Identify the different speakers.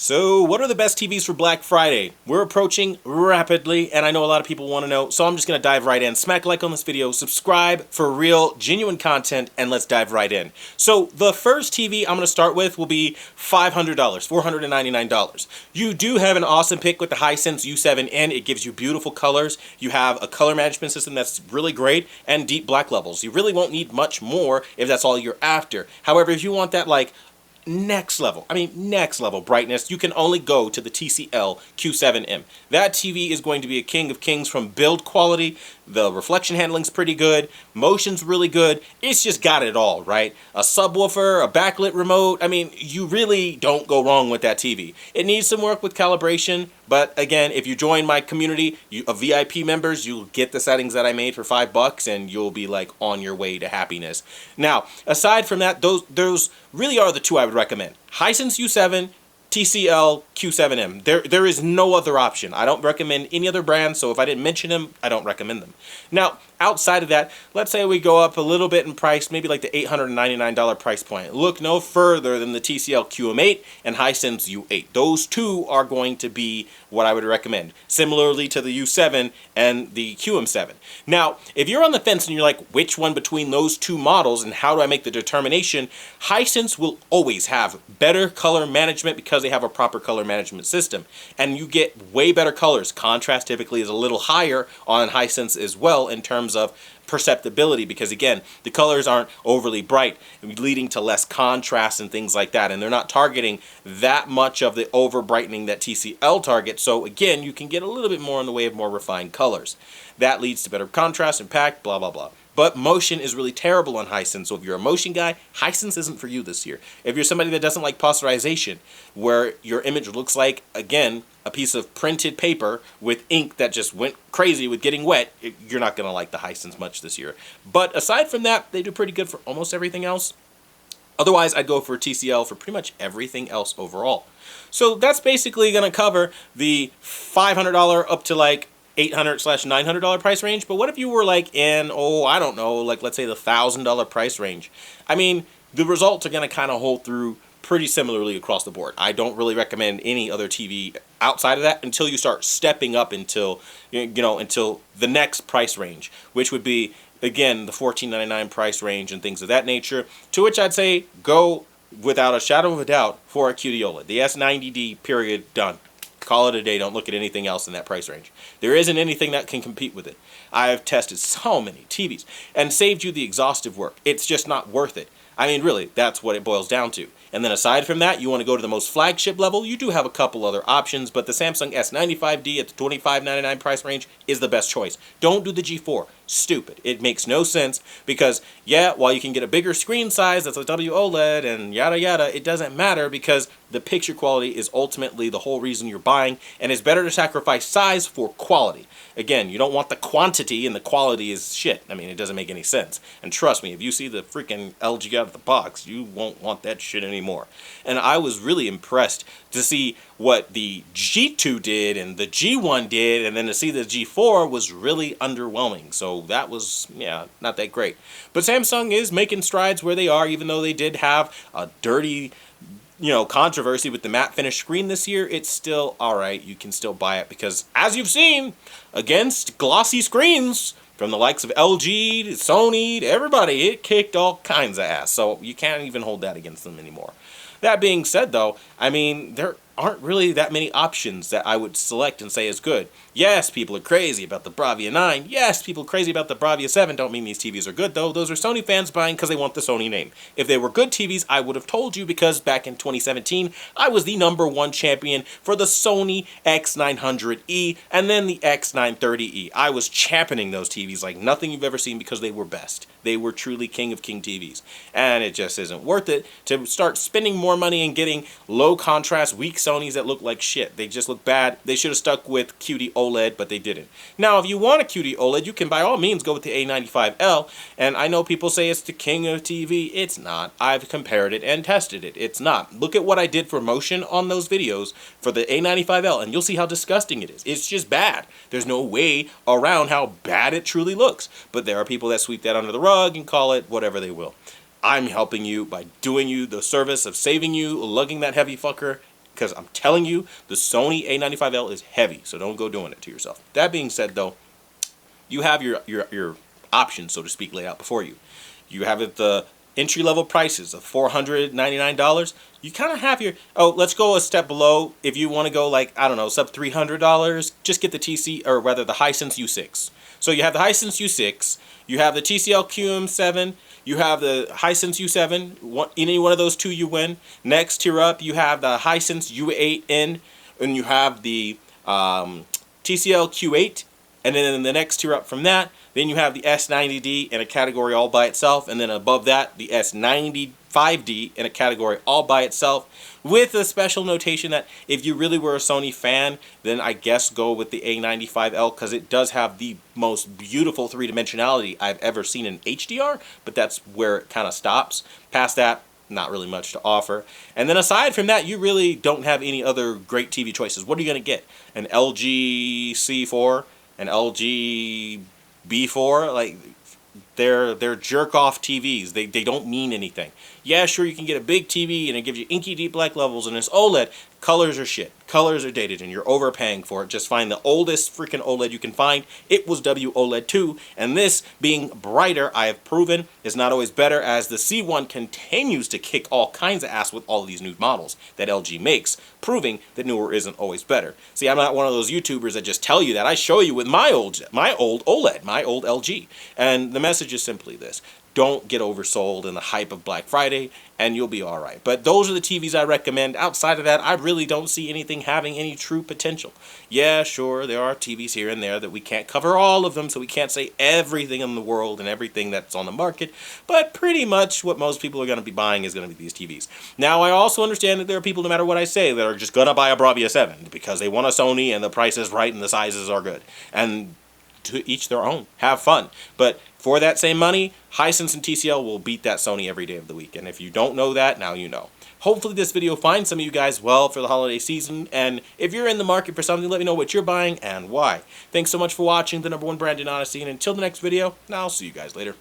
Speaker 1: So, what are the best TVs for Black Friday? We're approaching rapidly, and I know a lot of people want to know, so I'm just going to dive right in. Smack like on this video, subscribe for real, genuine content, and let's dive right in. So, the first TV I'm going to start with will be $500, $499. You do have an awesome pick with the Hisense U7N. It gives you beautiful colors. You have a color management system that's really great, and deep black levels. You really won't need much more if that's all you're after. However, if you want that, like, next level brightness, you can only go to the TCL Q7M. That TV is going to be a king of kings from build quality. The reflection handling's pretty good, motion's really good. It's just got it all, right? A subwoofer, a backlit remote. I mean, you really don't go wrong with that TV. It needs some work with calibration, but again, if you join my community of VIP members, you'll get the settings that I made for $5 and you'll be like on your way to happiness. Now, aside from that, those really are the two I would recommend. Hisense U7, TCL Q7M. There is no other option. I don't recommend any other brand, so if I didn't mention them, I don't recommend them. Now, outside of that, let's say we go up a little bit in price, maybe like the $899 price point. Look no further than the TCL QM8 and Hisense U8. Those two are going to be what I would recommend, similarly to the U7 and the QM7. Now, if you're on the fence and you're like, which one between those two models and how do I make the determination, Hisense will always have better color management because they have a proper color management system. And you get way better colors. Contrast typically is a little higher on Hisense as well in terms of perceptibility because, again, the colors aren't overly bright, leading to less contrast and things like that. And they're not targeting that much of the over brightening that TCL targets. So, again, you can get a little bit more in the way of more refined colors. That leads to better contrast, impact, blah, blah, blah. But motion is really terrible on Hisense. So if you're a motion guy, Hisense isn't for you this year. If you're somebody that doesn't like posterization, where your image looks like, again, a piece of printed paper with ink that just went crazy with getting wet, you're not going to like the Hisense much this year. But aside from that, they do pretty good for almost everything else. Otherwise, I'd go for TCL for pretty much everything else overall. So that's basically going to cover the $500 up to like $800/$900 price range. But what if you were like in, I don't know, like let's say the $1,000 price range? I mean, the results are going to kind of hold through pretty similarly across the board. I don't really recommend any other TV outside of that until you start stepping up until the next price range, which would be, again, the $14.99 price range and things of that nature, to which I'd say go without a shadow of a doubt for a QD OLED. The S90D, period, done. Call it a day. Don't look at anything else in that price range. There isn't anything that can compete with it. I've tested so many TVs and saved you the exhaustive work. It's just not worth it. I mean, really, that's what it boils down to. And then aside from that, you want to go to the most flagship level, you do have a couple other options, but the Samsung S95D at the $25.99 price range is the best choice. Don't do the G4. Stupid. It makes no sense because, yeah, while you can get a bigger screen size that's a WOLED and yada yada, it doesn't matter because the picture quality is ultimately the whole reason you're buying, and it's better to sacrifice size for quality. Again, you don't want the quantity and the quality is shit. I mean, it doesn't make any sense. And trust me, if you see the freaking LG out of the box, you won't want that shit anymore. And I was really impressed to see what the G2 did and the G1 did, and then to see the G4 was really underwhelming. So that was, yeah, not that great. But Samsung is making strides where they are, even though they did have a dirty, controversy with the matte finish screen this year. It's still alright. You can still buy it because, as you've seen, against glossy screens from the likes of LG to Sony to everybody, it kicked all kinds of ass. So you can't even hold that against them anymore. That being said, though, I mean, there aren't really that many options that I would select and say is good. Yes, people are crazy about the Bravia 9. Yes, people are crazy about the Bravia 7. Don't mean these TVs are good, though. Those are Sony fans buying because they want the Sony name. If they were good TVs, I would have told you because back in 2017, I was the #1 champion for the Sony X900E and then the X930E. I was championing those TVs like nothing you've ever seen because they were best. They were truly king of king TVs. And it just isn't worth it to start spending more money and getting low contrast, weak Sonys that look like shit. They just look bad. They should have stuck with QD OLED, but they didn't. Now, if you want a QD OLED, you can by all means go with the A95L. And I know people say it's the king of TV. It's not. I've compared it and tested it. It's not. Look at what I did for motion on those videos for the A95L, and you'll see how disgusting it is. It's just bad. There's no way around how bad it truly looks. But there are people that sweep that under the rug and call it whatever they will. I'm helping you by doing you the service of saving you, lugging that heavy fucker because I'm telling you, the Sony A95L is heavy, so don't go doing it to yourself. That being said, though, you have your options, so to speak, laid out before you. You have it the entry-level prices of $499. You kind of have your, oh, let's go a step below. If you want to go like, I don't know, sub $300, just get the TC, or rather the Hisense U6. So you have the Hisense U6, you have the TCL QM7, you have the Hisense U7, any one of those two you win. Next tier up, you have the Hisense U8N, and you have the TCL Q8, and then in the next tier up from that, then you have the S90D in a category all by itself, and then above that, the S95D in a category all by itself, with a special notation that if you really were a Sony fan, then I guess go with the A95L, because it does have the most beautiful three-dimensionality I've ever seen in HDR, but that's where it kind of stops. Past that, not really much to offer. And then aside from that, you really don't have any other great TV choices. What are you going to get? An LG C4? An LG B4? Like, they're jerk-off TVs. They don't mean anything. Yeah, sure, you can get a big TV and it gives you inky deep black levels and it's OLED. Colors are shit. Colors are dated and you're overpaying for it. Just find the oldest freaking OLED you can find. It was WOLED 2, and this being brighter, I have proven, is not always better, as the C1 continues to kick all kinds of ass with all of these new models that LG makes, proving that newer isn't always better. See, I'm not one of those YouTubers that just tell you that. I show you with my old OLED, my old LG. And the message is simply this: don't get oversold in the hype of Black Friday, and you'll be alright. But those are the TVs I recommend. Outside of that, I really don't see anything having any true potential. Yeah, sure, there are TVs here and there that we can't cover all of them, so we can't say everything in the world and everything that's on the market, but pretty much what most people are going to be buying is going to be these TVs. Now, I also understand that there are people, no matter what I say, that are just going to buy a Bravia 7 because they want a Sony and the price is right and the sizes are good. And to each their own. Have fun. But for that same money, Hisense and TCL will beat that Sony every day of the week. And if you don't know that, now you know. Hopefully this video finds some of you guys well for the holiday season. And if you're in the market for something, let me know what you're buying and why. Thanks so much for watching the #1 brand in honesty. And until the next video, I'll see you guys later.